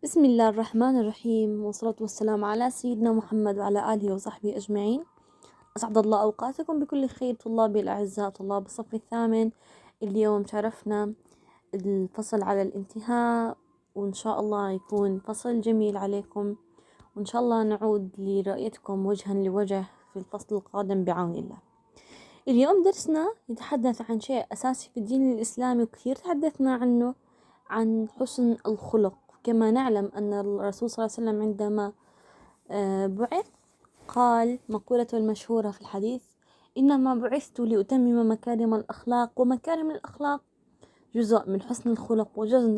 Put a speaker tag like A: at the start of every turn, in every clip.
A: بسم الله الرحمن الرحيم، والصلاة والسلام على سيدنا محمد وعلى آله وصحبه أجمعين. أسعد الله أوقاتكم بكل خير طلابي الأعزاء، طلاب الصف الثامن. اليوم شرفنا الفصل على الانتهاء، وإن شاء الله يكون فصل جميل عليكم، وإن شاء الله نعود لرؤيتكم وجها لوجه في الفصل القادم بعون الله. اليوم درسنا يتحدث عن شيء أساسي في الدين الإسلامي وكثير تحدثنا عنه، عن حسن الخلق. كما نعلم أن الرسول صلى الله عليه وسلم عندما بعث قال مقولته المشهورة في الحديث: إنما بعثت لأتمم مكارم الأخلاق، ومكارم الأخلاق جزء من حسن الخلق،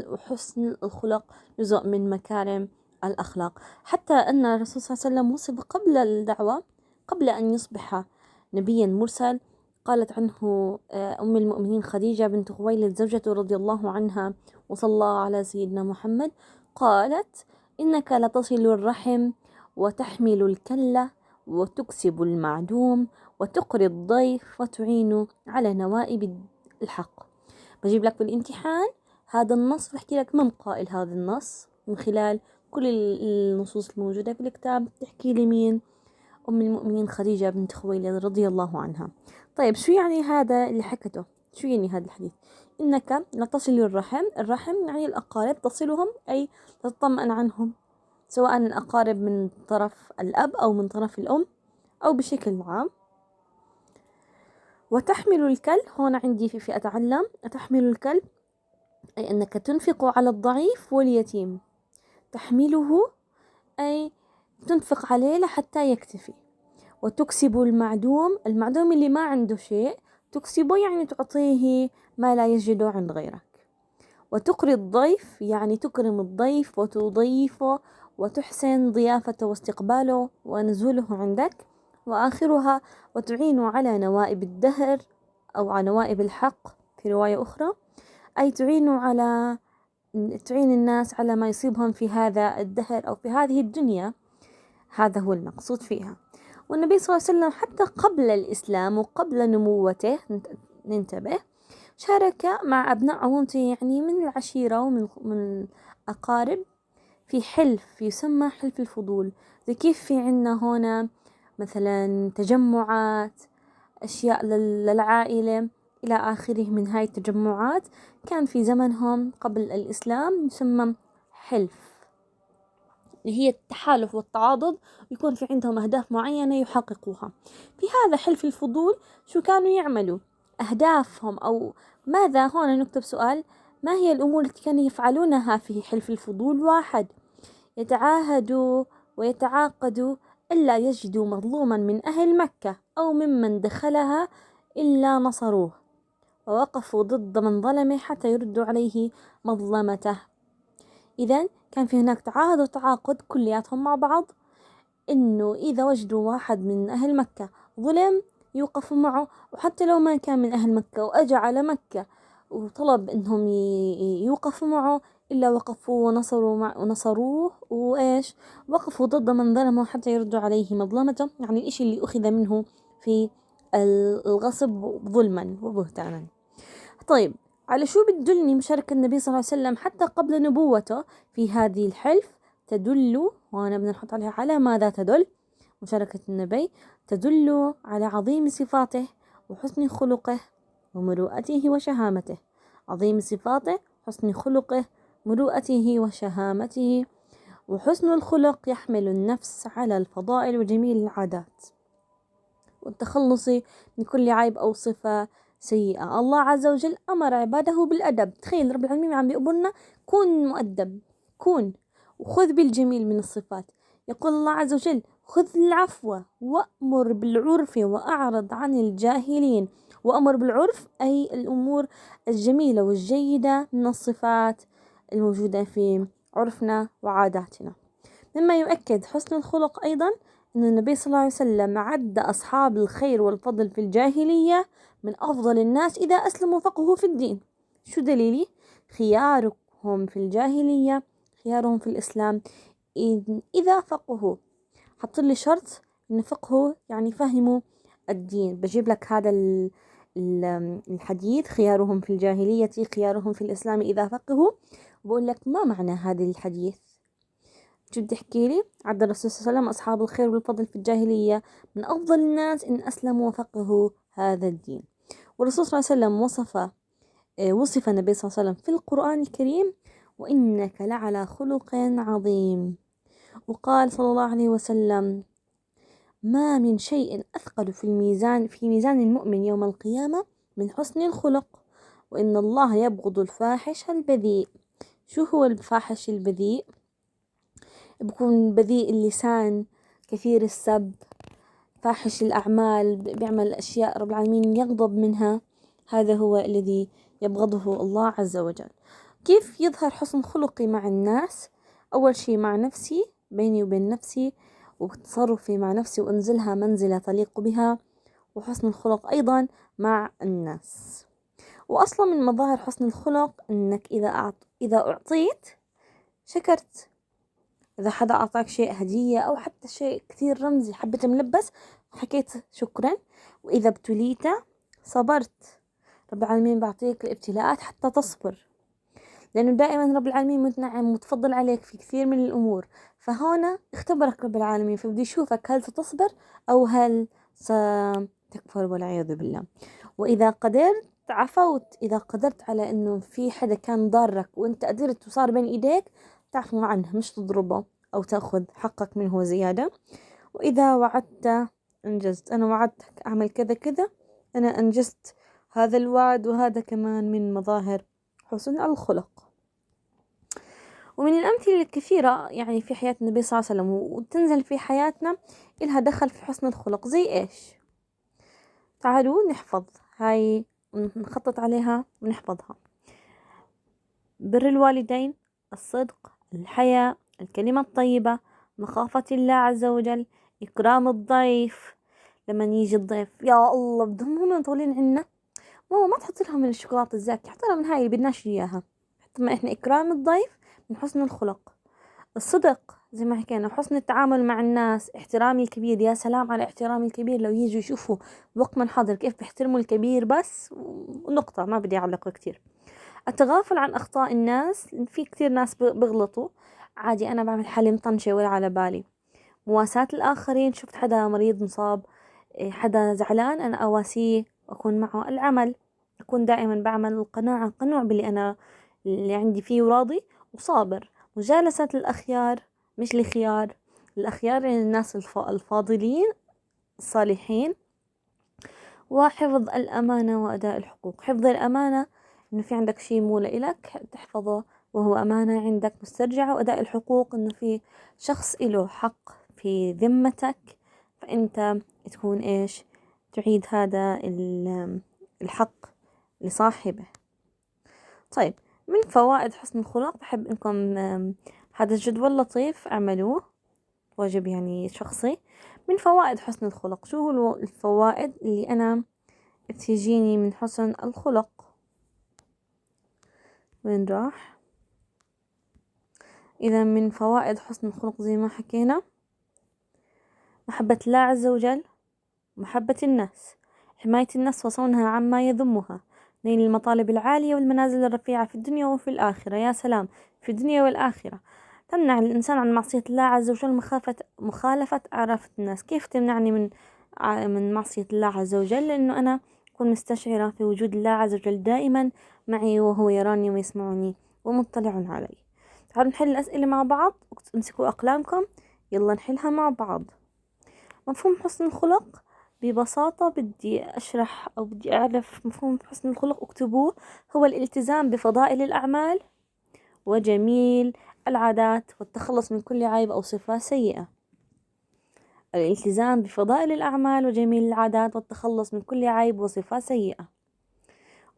A: وحسن الخلق جزء من مكارم الأخلاق. حتى أن الرسول صلى الله عليه وسلم وصف قبل الدعوة، قبل أن يصبح نبيا مرسل، قالت عنه أم المؤمنين خديجة بنت خويلد زوجته رضي الله عنها وصلى الله على سيدنا محمد، قالت: إنك لتصل الرحم، وتحمل الكلة، وتكسب المعدوم، وتقري الضيف، وتعين على نوائب الحق. بجيب لك في الامتحان هذا النص، بحكي لك من قائل هذا النص من خلال كل النصوص الموجودة في الكتاب. تحكي لي مين؟ أم المؤمنين خديجة بنت خويلد رضي الله عنها. طيب شو يعني هذا اللي حكته؟ شو يعني هذا الحديث؟ إنك لا تصل الرحم. الرحم يعني الأقارب، تصلهم أي تطمئن عنهم، سواء الأقارب من طرف الأب أو من طرف الأم أو بشكل عام. وتحمل الكل، هون عندي في أتعلم. تحمل الكل أي أنك تنفق على الضعيف واليتيم. تحمله أي تنفق عليه لحتى يكتفي. وتكسب المعدوم، المعدوم اللي ما عنده شيء تكسبه، يعني تعطيه ما لا يجده عند غيرك. وتقري الضيف، يعني تكرم الضيف وتضيفه وتحسن ضيافته واستقباله ونزوله عندك. وآخرها: وتعين على نوائب الدهر أو على نوائب الحق في رواية أخرى، أي تعين الناس على ما يصيبهم في هذا الدهر أو في هذه الدنيا. هذا هو المقصود فيها. والنبي صلى الله عليه وسلم حتى قبل الإسلام وقبل نموته، ننتبه، شارك مع أبناء عمومته، يعني من العشيرة ومن الأقارب، في حلف يسمى حلف الفضول. زي كيف في عنا هنا مثلا تجمعات، أشياء للعائلة إلى آخره من هاي التجمعات، كان في زمنهم قبل الإسلام يسمى حلف، اللي هي التحالف والتعاضد، ويكون في عندهم أهداف معينة يحققوها. في هذا حلف الفضول شو كانوا يعملوا؟ أهدافهم أو ماذا؟ هنا نكتب سؤال: ما هي الأمور التي كانوا يفعلونها في حلف الفضول؟ 1. يتعاهدوا ويتعاقدوا ألا يجدوا مظلوما من أهل مكة أو ممن دخلها إلا نصروه، ووقفوا ضد من ظلمه حتى يردوا عليه مظلمته. إذن كان في هناك تعاهد وتعاقد كلياتهم مع بعض، إنه إذا وجدوا واحد من أهل مكة ظلم يوقفوا معه، وحتى لو ما كان من أهل مكة وأجى على مكة وطلب إنهم يوقفوا معه، إلا وقفوا ونصروه وإيش؟ وقفوا ضد من ظلمه حتى يردوا عليه مظلمته، يعني الإشي اللي أخذ منه في الغصب ظلما وبهتانا. طيب، على شو بتدلني مشاركة النبي صلى الله عليه وسلم حتى قبل نبوته في هذه الحلف؟ تدل، وأنا بدنا نحط عليها على ماذا تدل مشاركة النبي؟ تدل على عظيم صفاته وحسن خلقه ومروءته وشهامته. عظيم صفاته، حسن خلقه، مروءته وشهامته. وحسن الخلق يحمل النفس على الفضائل وجميل العادات والتخلص من كل عيب أو صفة سيئة. الله عز وجل أمر عباده بالأدب. تخيل رب العالمين عم بيقولنا كون مؤدب، كون وخذ بالجميل من الصفات. يقول الله عز وجل: خذ العفو وأمر بالعرف وأعرض عن الجاهلين. وأمر بالعرف أي الأمور الجميلة والجيدة من الصفات الموجودة في عرفنا وعاداتنا. مما يؤكد حسن الخلق أيضا أن النبي صلى الله عليه وسلم عد أصحاب الخير والفضل في الجاهلية من أفضل الناس إذا أسلموا فقهوا في الدين. شو دليلي؟ خيارهم في الجاهلية خيارهم في الإسلام إذا فقهوا. حط لي شرط إن فقهوا يعني فهموا الدين. بجيب لك هذا الحديث: خيارهم في الجاهلية خيارهم في الإسلام إذا فقهوا. بقول لك ما معنى هذا الحديث؟ شو بدي احكي لي؟ عد الرسول صلى الله عليه وسلم أصحاب الخير والفضل في الجاهلية من أفضل الناس إن أسلموا وفقهوا هذا الدين. والرسول صلى الله عليه وسلم وصف النبي صلى الله عليه وسلم في القرآن الكريم: وإنك لعلى خلق عظيم. وقال صلى الله عليه وسلم: ما من شيء أثقل في ميزان المؤمن يوم القيامة من حسن الخلق، وإن الله يبغض الفاحش البذيء. شو هو الفاحش البذيء؟ بكون بذيء اللسان، كثير السب، فاحش الأعمال، بيعمل أشياء رب العالمين يغضب منها. هذا هو الذي يبغضه الله عز وجل. كيف يظهر حسن خلقي مع الناس؟ أول شيء مع نفسي، بيني وبين نفسي، وتصرفي مع نفسي وأنزلها منزلة تليق بها. وحسن الخلق أيضا مع الناس. وأصلا من مظاهر حسن الخلق أنك إذا أعطيت شكرت. إذا حدا أعطاك شيء هدية أو حتى شيء كثير رمزي، حبة ملبس، حكيت شكرا. وإذا ابتليت صبرت. رب العالمين بعطيك الابتلاءات حتى تصبر، لأنه دائما رب العالمين متنعم متفضل عليك في كثير من الأمور، فهنا اختبرك رب العالمين، فبدي يشوفك هل ستصبر أو هل ستكفر والعياذ بالله. وإذا قدرت عفوت. إذا قدرت على أنه في حدا كان ضارك وأنت قدرت وصار بين إيديك، تعفو عنه، مش تضربه أو تأخذ حقك منه زيادة. وإذا وعدت أنجزت. أنا وعدتك أعمل كذا كذا، أنا أنجزت هذا الوعد. وهذا كمان من مظاهر حسن الخلق. ومن الأمثلة الكثيرة يعني في حياة النبي صلى الله عليه وسلم وتنزل في حياتنا إلها دخل في حسن الخلق. زي إيش؟ تعالوا نحفظ هاي، نخطط عليها ونحفظها. بر الوالدين، الصدق، الحياء، الكلمة الطيبة، مخافة الله عز وجل، إكرام الضيف. لما يجي الضيف يا الله بدهم هم مطولين عنا، ماما ما تحط لهم من الشوكولاتة الزاكية، حط لهم من هاي اللي بدناش إياها. حتى ما إحنا إكرام الضيف من حسن الخلق. الصدق زي ما حكينا، حسن التعامل مع الناس، احترام الكبير. يا سلام على احترام الكبير، لو يجوا يشوفوا وقت من حاضر كيف بيحترموا الكبير بس، ونقطة، ما بدي أعلق كتير. التغافل عن أخطاء الناس، في كتير ناس بغلطوا عادي، أنا بعمل حالي مطنشة ولا على بالي. مواساة الآخرين، شفت حدا مريض مصاب، حدا زعلان، أنا أواسيه وأكون معه. العمل، أكون دائما بعمل القناعة، قنوع اللي عندي فيه وراضي وصابر. مجالسة الأخيار مش الخيار، الأخيار يعني الناس الفاضلين الصالحين. وحفظ الأمانة وأداء الحقوق. حفظ الأمانة إنه في عندك شيء مو لإلك تحفظه وهو أمانة عندك مسترجعة. وأداء الحقوق إنه في شخص إله حق في ذمتك، فأنت تكون إيش؟ تعيد هذا الحق لصاحبه. طيب، من فوائد حسن الخلق بحب إنكم هذا الجدول لطيف اعملوه، واجب يعني شخصي. من فوائد حسن الخلق، شو هو الفوائد اللي أنا بتجيني من حسن الخلق؟ وين راح؟ إذا من فوائد حسن الخلق زي ما حكينا: محبة الله عز وجل، محبة الناس، حماية النفس وصونها عما يذمها، نيل المطالب العالية والمنازل الرفيعة في الدنيا وفي الآخرة. يا سلام، في الدنيا والآخرة. تمنع الإنسان عن معصية الله عز وجل، مخالفة أعراف الناس. كيف تمنعني من معصية الله عز وجل؟ لأنه أنا أكون مستشعرة في وجود الله عز وجل دائما معي، وهو يراني ويسمعني ومطلع علي. تعالوا نحل الأسئلة مع بعض، امسكوا أقلامكم، يلا نحلها مع بعض. مفهوم حسن الخلق ببساطة، بدي أشرح أو بدي أعرف مفهوم حسن الخلق، اكتبوه: هو الالتزام بفضائل الأعمال وجميل العادات والتخلص من كل عيب أو صفة سيئة. الالتزام بفضائل الأعمال وجميل العادات والتخلص من كل عيب وصفة سيئة.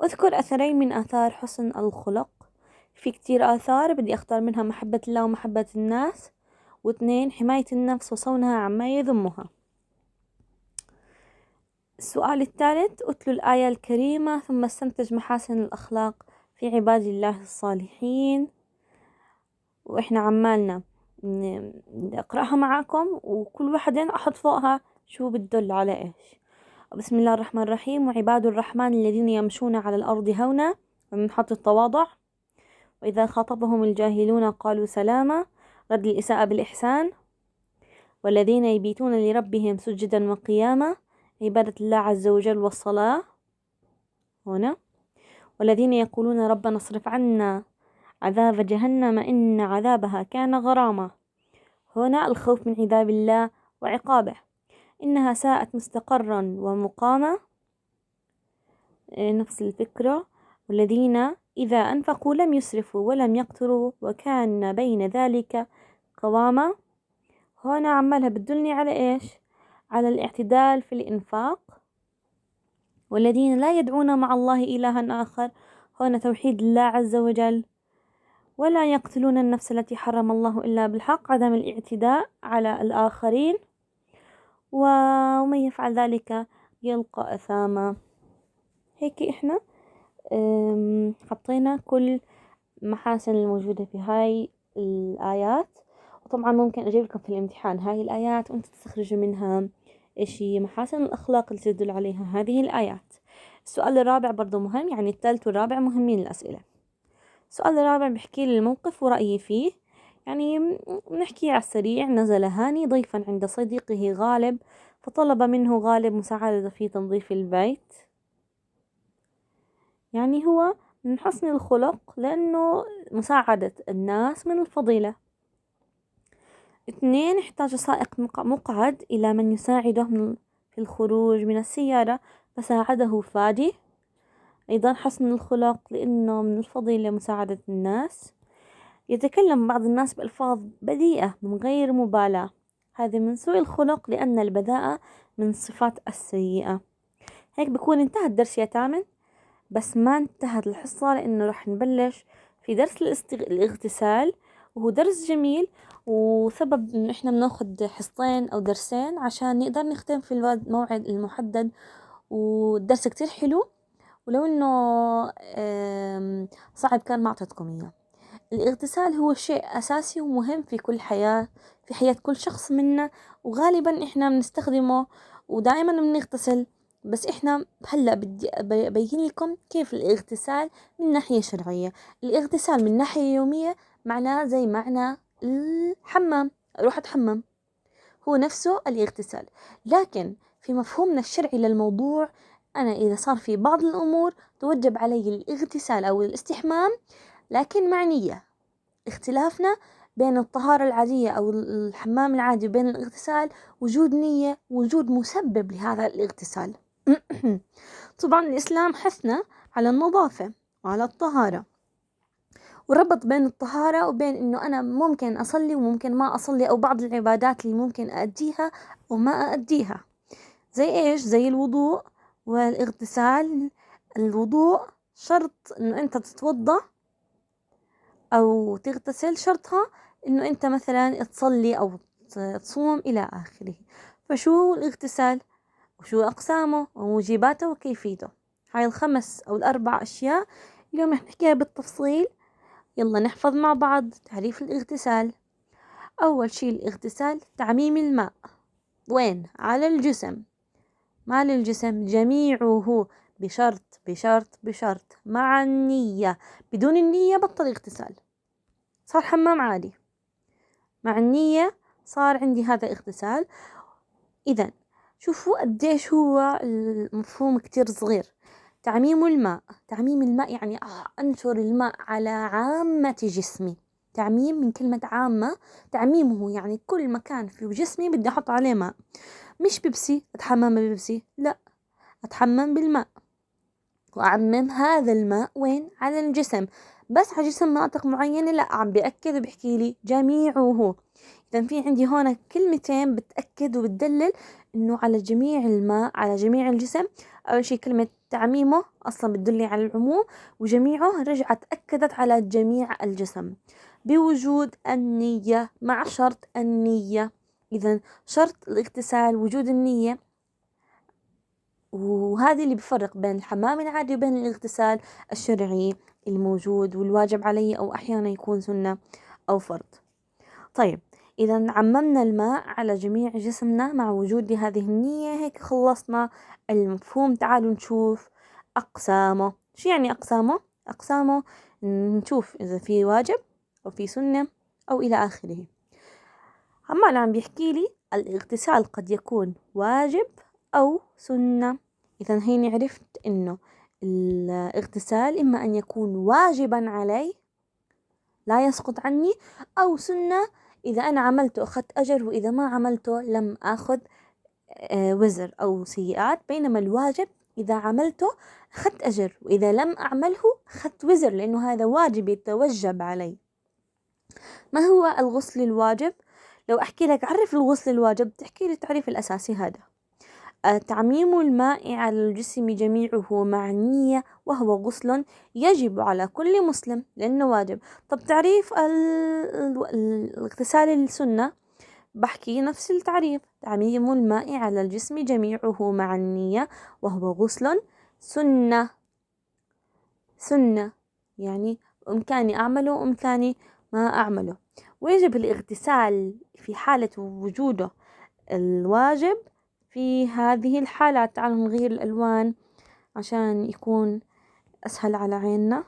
A: أذكر أثرين من آثار حسن الخلق. في كتير آثار، بدي أختار منها محبة الله ومحبة الناس، واثنين حماية النفس وصونها عما يذمها. السؤال الثالث: أتلو الآية الكريمة ثم استنتج محاسن الأخلاق في عباد الله الصالحين. وإحنا عمالنا أقرأها معاكم، وكل واحدين أحط فوقها شو بتدل على إيش. بسم الله الرحمن الرحيم: وعباد الرحمن الذين يمشون على الأرض هونا، ومن حط التواضع. وإذا خاطبهم الجاهلون قالوا سلاما. رد الإساءة بالإحسان. والذين يبيتون لربهم سجدا وقياما، عبادة الله عز وجل والصلاة هنا. والذين يقولون ربنا اصرف عنا عذاب جهنم إن عذابها كان غراما، هنا الخوف من عذاب الله وعقابه، إنها ساءت مستقرا ومقاما، نفس الفكرة. والذين إذا أنفقوا لم يسرفوا ولم يقتروا وكان بين ذلك قواما، هنا عمالها بتدلني على إيش؟ على الاعتدال في الإنفاق. والذين لا يدعون مع الله إلها آخر، هنا توحيد الله عز وجل. ولا يقتلون النفس التي حرم الله إلا بالحق، عدم الاعتداء على الآخرين. ومن يفعل ذلك يلقى أثاما. هيك إحنا حطينا كل محاسن الموجودة في هاي الآيات، وطبعا ممكن أجيب لكم في الامتحان هاي الآيات وأنت تستخرجوا منها إيش هي محاسن الأخلاق اللي تدل عليها هذه الآيات. السؤال الرابع برضو مهم، يعني الثالث والرابع مهمين الأسئلة. السؤال الرابع بحكي لي الموقف ورأيي فيه، يعني نحكي على السريع. نزل هاني ضيفا عند صديقه غالب، فطلب منه غالب مساعدة في تنظيف البيت. يعني هو من حسن الخلق، لأنه مساعدة الناس من الفضيلة. 2، احتاج سائق مقعد إلى من يساعده في الخروج من السيارة، فساعده فادي. أيضا حسن الخلق لأنه من الفضيلة مساعدة الناس. يتكلم بعض الناس بألفاظ بذيئة من غير مبالاة، هذا من سوء الخلق لأن البذاءة من صفات السيئة. هيك بكون انتهى الدرس يا تامن، بس ما انتهت الحصة لأنه رح نبلش في درس الاغتسال، وهو درس جميل، وسبب إنه إحنا بناخد حصتين أو درسين عشان نقدر نختم في الموعد المحدد، والدرس كتير حلو. ولو إنه صعب كان ما أعطيتكم إياه. الاغتسال هو شيء أساسي ومهم في كل حياة، في حياة كل شخص منا، وغالبا إحنا بنستخدمه ودائما بنغتسل. بس إحنا هلأ بدي أبين لكم كيف الاغتسال من ناحية شرعية. الاغتسال من ناحية يومية معناه زي معنى الحمام، أروح أتحمم، هو نفسه الاغتسال. لكن في مفهومنا الشرعي للموضوع، أنا إذا صار في بعض الأمور توجب علي الاغتسال أو الاستحمام، لكن مع نية. اختلافنا بين الطهارة العادية أو الحمام العادي وبين الاغتسال وجود نية، وجود مسبب لهذا الاغتسال. طبعا الإسلام حثنا على النظافة وعلى الطهارة، وربط بين الطهارة وبين إنه أنا ممكن أصلي وممكن ما أصلي، أو بعض العبادات اللي ممكن أأديها وما أأديها. زي إيش؟ زي الوضوء والاغتسال. الوضوء شرط إنه أنت تتوضأ أو تغتسل، شرطها إنه أنت مثلا تصلي أو تصوم إلى آخره. فشو الاغتسال وشو أقسامه وموجباته وكيفيته؟ هاي الخمس أو الأربع أشياء اليوم رح نحكيها بالتفصيل. يلا نحفظ مع بعض تعريف الاغتسال. أول شي الاغتسال تعميم الماء، وين؟ على الجسم. ما للجسم جميعه، بشرط بشرط بشرط مع النية. بدون النية بطل اغتسال، صار حمام عادي. مع النية صار عندي هذا اغتسال. إذن شوفوا قديش هو المفهوم كتير صغير. تعميم الماء، تعميم الماء يعني أنشر الماء على عامة جسمي. تعميم من كلمة عامة، تعميمه يعني كل مكان في جسمي بدي أحط عليه ماء. مش بيبسي أتحمم ببيبسي، لا، أتحمم بالماء وأعمم هذا الماء وين؟ على الجسم. بس على جسم مناطق معينة لا، عم بأكد وبحكي لي جميعه. إذا في عندي هون كلمتين بتأكد وبتدلل إنه على جميع الماء، على جميع الجسم. أول شيء كلمة تعميمه أصلا بتدلي على العموم، وجميعه رجعت أكدت على جميع الجسم بوجود النية، مع شرط النية. إذا شرط الاغتسال وجود النية، وهذا اللي بفرق بين الحمام العادي وبين الاغتسال الشرعي الموجود والواجب علي، أو أحيانا يكون سنة أو فرض. طيب إذا عممنا الماء على جميع جسمنا مع وجود هذه النية، هيك خلصنا المفهوم. تعالوا نشوف أقسامه. شو يعني أقسامه؟ أقسامه نشوف إذا في واجب أو في سنة أو إلى آخره. عم بيحكي لي الاغتسال قد يكون واجب أو سنة. إذا هيني عرفت إنه الاغتسال إما أن يكون واجبا علي لا يسقط عني، أو سنة إذا أنا عملته أخذت أجر، وإذا ما عملته لم أخذ وزر أو سيئات. بينما الواجب إذا عملته أخذت أجر، وإذا لم أعمله أخذت وزر، لأنه هذا واجب يتوجب علي. ما هو الغسل الواجب؟ لو أحكي لك عرف الغسل الواجب، تحكي لي التعريف الأساسي هذا: تعميم الماء على الجسم جميعه مع النية، وهو غسل يجب على كل مسلم لأنه واجب. طب تعريف الاغتسال السنة، بحكي نفس التعريف: تعميم الماء على الجسم جميعه مع النية، وهو غسل سنة. سنة يعني إمكاني أعمله وإمكاني ما أعمله. ويجب الاغتسال في حالة وجوده الواجب في هذه الحالات. تعالوا نغير الألوان عشان يكون أسهل على عيننا.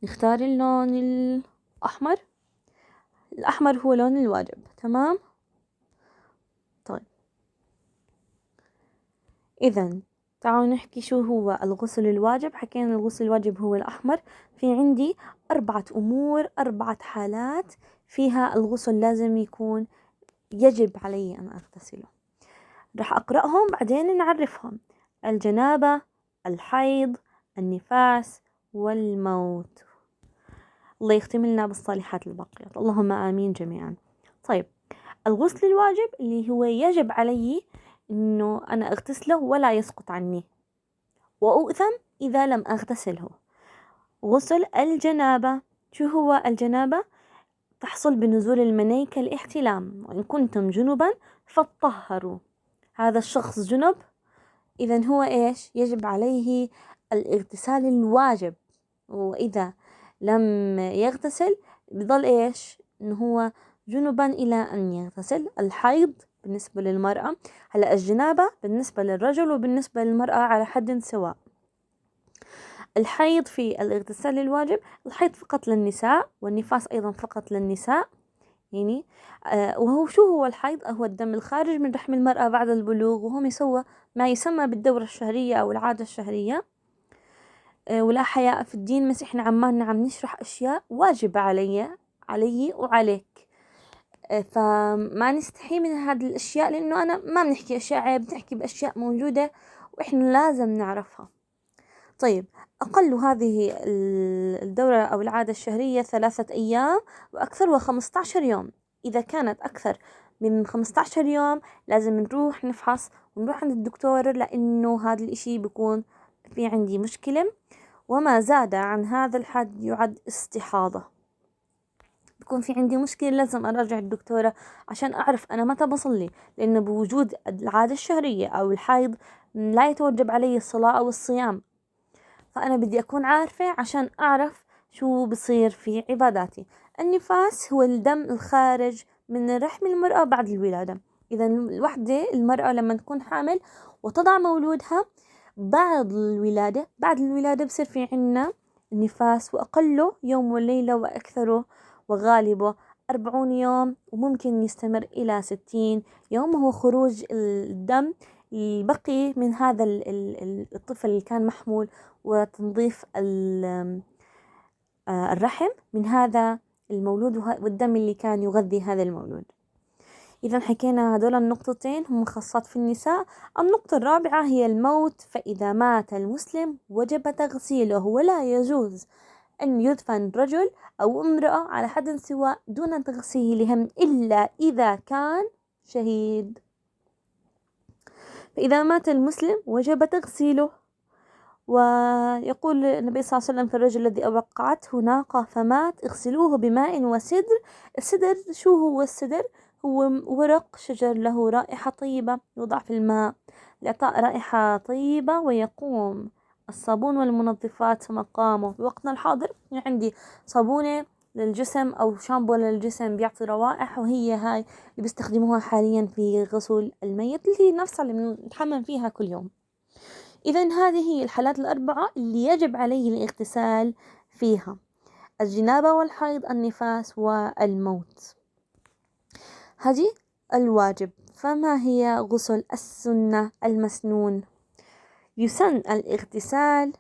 A: نختار اللون الأحمر. الأحمر هو لون الواجب، تمام؟ طيب إذن تعالوا نحكي شو هو الغسل الواجب. حكينا الغسل الواجب هو الأحمر. في عندي 4 أمور، 4 حالات فيها الغسل لازم يكون يجب علي أن أغتسله. رح أقرأهم بعدين نعرفهم: الجنابة، الحيض، النفاس، والموت. الله يختم لنا بالصالحات الباقيات، اللهم آمين جميعا. طيب الغسل الواجب اللي هو يجب علي إنه أنا أغتسله ولا يسقط عني، وأؤثم إذا لم أغتسله. غسل الجنابة، شو هو الجنابة؟ تحصل بنزول المني كالاحتلام، وإن كنتم جنبا فاطهروا. هذا الشخص جنب، إذن هو إيش؟ يجب عليه الاغتسال الواجب. وإذا لم يغتسل بضل إيش؟ إنه هو جنبا إلى أن يغتسل. الحيض بالنسبة للمرأة، هلأ الجنابة بالنسبة للرجل وبالنسبة للمرأة على حد سواء. الحيض في الاغتسال الواجب، الحيض فقط للنساء، والنفاس أيضا فقط للنساء. يعني وهو شو هو الحيض؟ هو الدم الخارج من رحم المرأة بعد البلوغ، وهم يسوى ما يسمى بالدورة الشهرية أو العادة الشهرية. ولا حياء في الدين، بس إحنا عمالنا عم نشرح أشياء واجبة علي وعليك. فما نستحي من هذه الأشياء، لأنه أنا ما بنحكي أشياء عيب، بنحكي بأشياء موجودة وإحنا لازم نعرفها. طيب أقل هذه الدورة أو العادة الشهرية 3 أيام، وأكثرها 15 يوم. إذا كانت أكثر من 15 يوم لازم نروح نفحص ونروح عند الدكتور، لأنه هذا الإشي بيكون في عندي مشكلة، وما زاد عن هذا الحد يعد استحاضة. بكون في عندي مشكلة لازم أراجع الدكتورة عشان أعرف أنا متى بصلي، لأنه بوجود العادة الشهرية أو الحيض لا يتوجب علي الصلاة أو الصيام، فأنا بدي أكون عارفة عشان أعرف شو بصير في عباداتي. النفاس هو الدم الخارج من رحم المرأة بعد الولادة. إذا الوحدة المرأة لما تكون حامل وتضع مولودها بعد الولادة بصير في عنا النفاس، وأقله يوم وليلة، وأكثره وغالبه 40 يوم، وممكن يستمر إلى 60 يوم. وهو خروج الدم البقي من هذا الطفل اللي كان محمول، وتنظيف الرحم من هذا المولود والدم اللي كان يغذي هذا المولود. إذا حكينا هدول النقطتين هم خاصات في النساء. النقطة الرابعة هي الموت. فإذا مات المسلم وجب تغسيله، ولا يجوز أن يدفن رجل أو امرأة على حد سواء دون تغسيلهم إلا إذا كان شهيد. فإذا مات المسلم وجب تغسيله. ويقول النبي صلى الله عليه وسلم في الرجل الذي أوقعته ناقة فمات: اغسلوه بماء وسدر. السدر شو هو السدر؟ هو ورق شجر له رائحة طيبة، يوضع في الماء لإعطاء رائحة طيبة، ويقوم الصابون والمنظفات مقامه. في وقتنا الحاضر عندي صابونة للجسم أو شامبو للجسم بيعطي روائح، وهي هاي اللي بيستخدموها حاليا في غسل الميت، اللي هي نفسها اللي بنتحمم فيها كل يوم. إذن هذه هي الحالات 4 اللي يجب عليه الاغتسال فيها: الجنابة والحيض، النفاس، والموت. هذه الواجب. فما هي غسل السنة المسنون؟ يسن الاغتسال،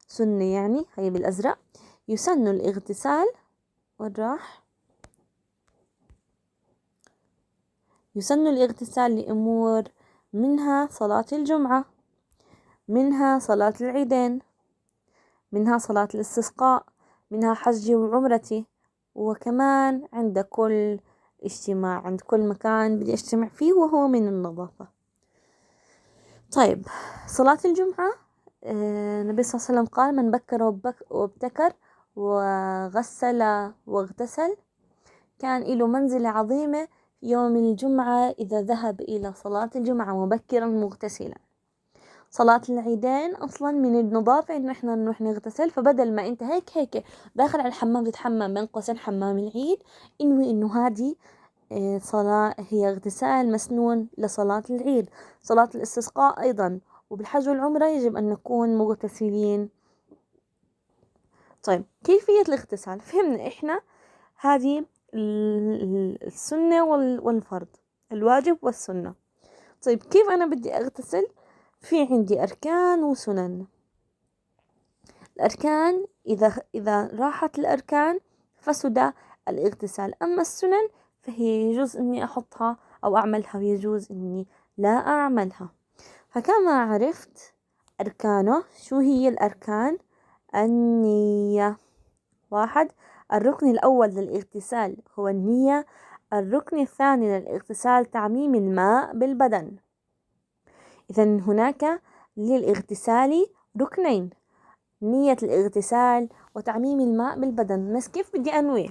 A: سنة يعني هي بالأزرق، يسن الاغتسال والراح، يسن الاغتسال لأمور، منها صلاة الجمعة، منها صلاة العيدين، منها صلاة الاستسقاء، منها حجي وعمرتي، وكمان عند كل اجتماع، عند كل مكان بدي اجتمع فيه وهو من النظافة. طيب صلاة الجمعة، النبي صلى الله عليه وسلم قال: من بكر وابتكر وغسل واغتسل كان له منزلة عظيمة يوم الجمعة إذا ذهب إلى صلاة الجمعة مبكرا مغتسلا. صلاة العيدين أصلا من النظافة إنه إحنا نروح نغتسل، فبدل ما أنت هيك داخل على الحمام تتحمم بين قوسين حمام العيد، إنه هذه صلاة هي اغتسال مسنون لصلاة العيد. صلاة الاستسقاء أيضا، وبالحج والعمرة يجب أن نكون مغتسلين. طيب كيفية الاغتسال؟ فهمنا إحنا هذه السنة والفرض، الواجب والسنة. طيب كيف أنا بدي أغتسل؟ في عندي أركان وسنن. الأركان إذا راحت الأركان فسد الاغتسال، أما السنن فهي يجوز إني أحطها أو أعملها ويجوز إني لا أعملها. فكما عرفت أركانه، شو هي الأركان؟ النية. 1. الركن الأول للاغتسال هو النية. الركن الثاني للاغتسال تعميم الماء بالبدن. إذا هناك للاغتسال ركنين: نية الاغتسال وتعميم الماء بالبدن. بس كيف بدي أنوي؟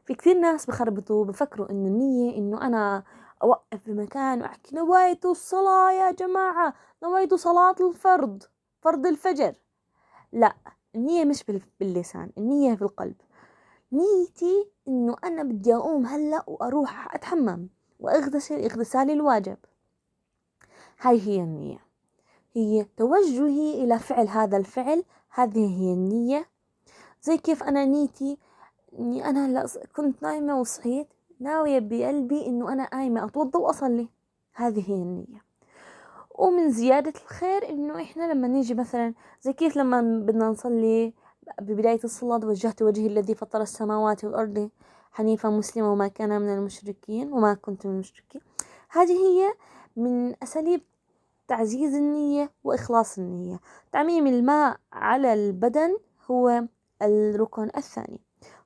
A: في كثير ناس بخربطوا، بفكروا إنه النية إنه أنا أوقف بمكان وأحكي نويت الصلاة يا جماعة، نويت صلاة الفرض، فرض الفجر. لا، النية مش باللسان، النية في القلب. نيتي إنه أنا بدي أقوم هلأ وأروح أتحمم وأغتسل اغتسالي الواجب. هاي هي النية، هي توجهي إلى فعل هذا الفعل، هذه هي النية. زي كيف أنا نيتي إني أنا هلأ كنت نايمة وصحيت ناوية بقلبي إنه أنا قايمة أتوضأ وأصلي، هذه هي النية. ومن زيادة الخير إنه إحنا لما نيجي مثلا زي كيف لما بدنا نصلي ببداية الصلاة: وجهت وجهي الذي فطر السماوات والأرض حنيفا مسلما وما كان من المشركين وما كنت من المشركين. هذه هي من أساليب تعزيز النية وإخلاص النية. تعميم الماء على البدن هو الركن الثاني.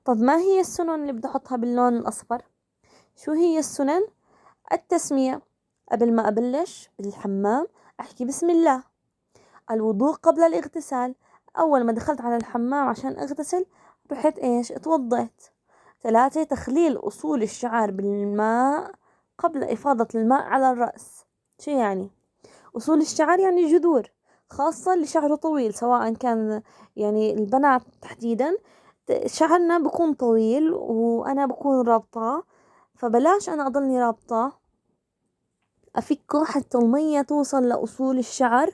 A: طب ما هي السنن اللي بدي أحطها باللون الأصفر؟ شو هي السنن؟ التسمية، قبل ما أبلش بالحمام أحكي بسم الله. الوضوء قبل الاغتسال، أول ما دخلت على الحمام عشان أغتسل رحت اتوضيت. 3. تخليل أصول الشعر بالماء قبل إفاضة الماء على الرأس. شو يعني؟ أصول الشعر يعني جذور، خاصة اللي شعره طويل، سواء كان يعني البنات تحديدا شعرنا بكون طويل وأنا بكون رابطة، فبلاش أنا أضلني رابطة، أفكه حتى المية توصل لأصول الشعر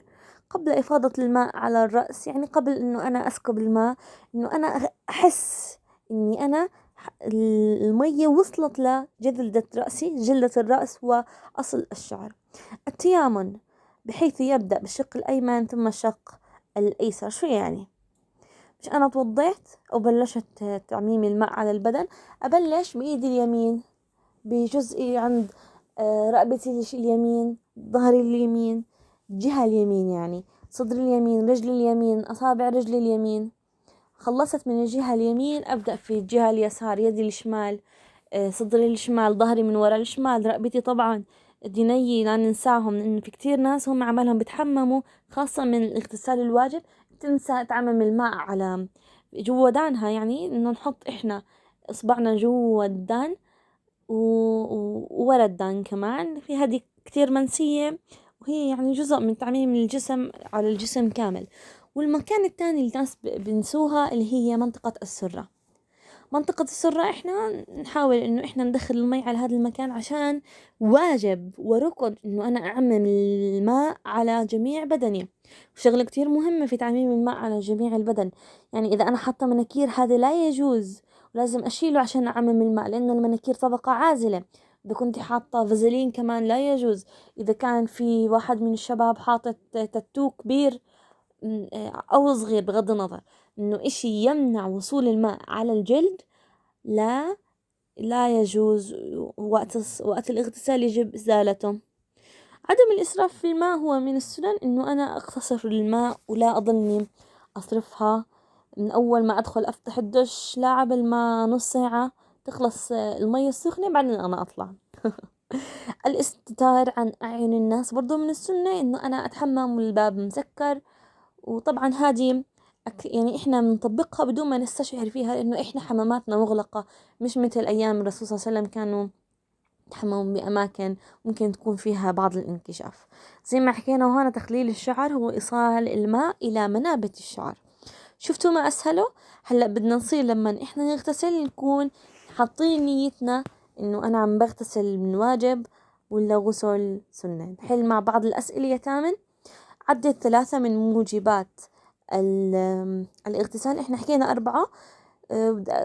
A: قبل إفاضة الماء على الرأس. يعني قبل إنه أنا أسكب الماء، إنه أنا أحس إني أنا المية وصلت لجلدة رأسي، جلدة الرأس وأصل الشعر. التيامن، بحيث يبدأ بالشق الأيمن ثم الشق الأيسر. شو يعني؟ مش أنا توضيت أو بلشت تعميم الماء على البدن، أبلش بإيدي اليمين بجزء عند رقبتي اليمين، ظهري اليمين، الجهة اليمين، يعني صدر اليمين، رجل اليمين، أصابع رجل اليمين. خلصت من الجهة اليمين أبدأ في الجهة اليسار، يدي الشمال، صدري الشمال، ظهري من وراء الشمال، رقبتي طبعا، ديني لا ننساهم، لأن في كتير ناس هم عمالهم بتحمموا خاصة من الاغتسال الواجب تنسى تعمم الماء على جوا دانها، يعني إنه نحط إحنا إصبعنا جوا الدان وورا الدان كمان، في هذه كتير منسية، وهي يعني جزء من تعميم الجسم على الجسم كامل. والمكان الثاني اللي الناس بنسوها اللي هي منطقة السرة. منطقة السرة إحنا نحاول إنه إحنا ندخل المي على هذا المكان عشان واجب وركن إنه أنا أعمم الماء على جميع بدني. وشغلة كتير مهمة في تعميم الماء على جميع البدن، يعني إذا أنا حاطة مناكير هذا لا يجوز، ولازم أشيله عشان أعمم الماء، لأن المناكير طبقة عازلة إذا كنتي حاطة فازلين كمان لا يجوز. إذا كان في واحد من الشباب حاطط تاتو كبير أو صغير بغض النظر، إنه إشي يمنع وصول الماء على الجلد لا يجوز. وقت الاغتسال يجب إزالته. عدم الإسراف في الماء هو من السنن، إنه أنا أقتصر الماء ولا أضلني أصرفها من أول ما أدخل أفتح الدش لا عبل ما نص ساعة تخلص المية السخنة بعدين أنا أطلع. الاستتار عن أعين الناس برضو من السنة، إنه أنا أتحمم والباب مسكر. وطبعا هذه يعني إحنا بنطبقها بدون ما نستشعر فيها، لأنه إحنا حماماتنا مغلقة، مش مثل أيام الرسول صلى الله عليه وسلم كانوا يتحممون بأماكن ممكن تكون فيها بعض الانكشاف. زي ما حكينا وهنا، تخليل الشعر هو إيصال الماء إلى منابت الشعر. شفتوا ما أسهله؟ هلأ بدنا نصير لما إحنا نغتسل نكون حاطين نيتنا إنه أنا عم بغتسل من واجب ولا غسل سنة. نحل مع بعض الأسئلة يا تامن. عدد 3 من موجبات الاغتسال. إحنا حكينا 4،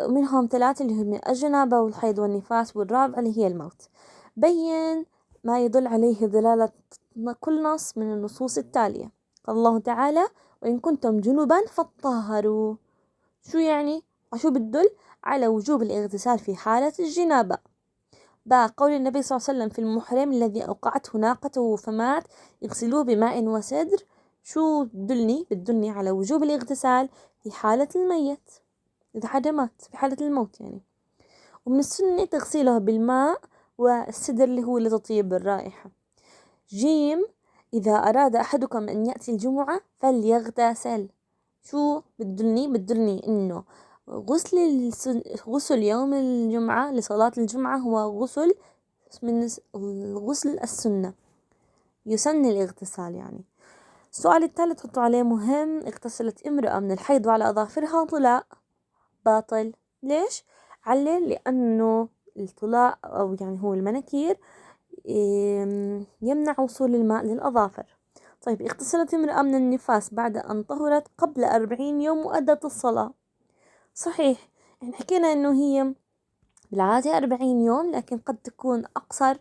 A: منهم 3 اللي هم الجنابة والحيض والنفاس، والرابعة اللي هي الموت. بين ما يدل عليه دلالة كل نص من النصوص التالية. قال الله تعالى: وإن كنتم جنبا فطهروا. شو يعني؟ شو بتدل؟ على وجوب الاغتسال في حالة الجنابة. قول النبي صلى الله عليه وسلم في المحرم الذي أوقعته ناقته فمات يغسلوه بماء وسدر. شو بتدلني على وجوب الاغتسال في حالة الميت، إذا حدا مات في حالة الموت يعني. ومن السنة تغسيله بالماء والسدر اللي هو لتطيب الرائحة. جيم: إذا أراد أحدكم أن يأتي الجمعة فليغتسل. شو بتدلني إنه غسل يوم الجمعة لصلاة الجمعة هو غسل من الغسل السنة، يسن الاغتسال يعني. السؤال الثالث حطوا عليه مهم: اغتسلت امرأة من الحيض وعلى أظافرها طلاء، باطل. ليش؟ علل: لأنه الطلاء أو يعني هو المناكير يمنع وصول الماء للأظافر. طيب، اغتسلت امرأة من النفاس بعد أن طهرت قبل 40 يوم وأدت الصلاة. صحيح، احنا حكينا انه هي بالعادة 40 يوم، لكن قد تكون أقصر،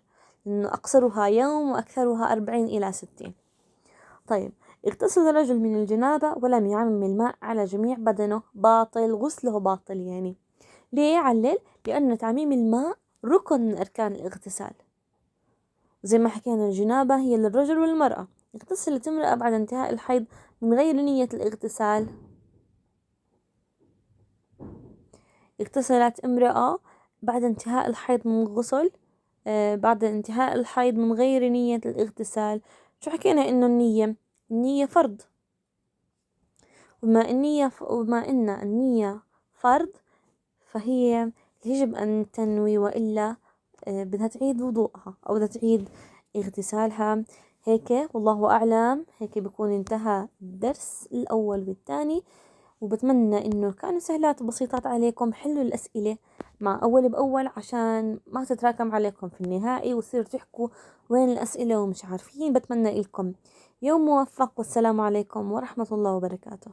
A: إنه أقصرها يوم وأكثرها 40 إلى 60. طيب، اغتسل رجل من الجنابة ولم يعمم الماء على جميع بدنه، باطل، غسله باطل يعني. ليه؟ علل: لأن تعميم الماء ركن من أركان الاغتسال. زي ما حكينا الجنابة هي للرجل والمرأة. اغتسلت امرأة بعد انتهاء الحيض من غير نية الاغتسال. اغتسلت امرأة بعد انتهاء الحيض من غسل بعد انتهاء الحيض من غير نية الاغتسال. شو حكينا؟ إنه النية فرض. وما إن النية فرض فهي يجب أن تنوي، وإلا بدها تعيد وضوءها أو بدها تعيد اغتسالها. هيك والله أعلم، هيك بيكون انتهى الدرس الأول والثاني. وبتمنى إنه كانوا سهلات وبسيطات عليكم. حلوا الأسئلة مع أول بأول عشان ما تتراكم عليكم في النهائي وتصيروا تحكوا وين الأسئلة ومش عارفين. بتمنى لكم يوم موفق، والسلام عليكم ورحمة الله وبركاته.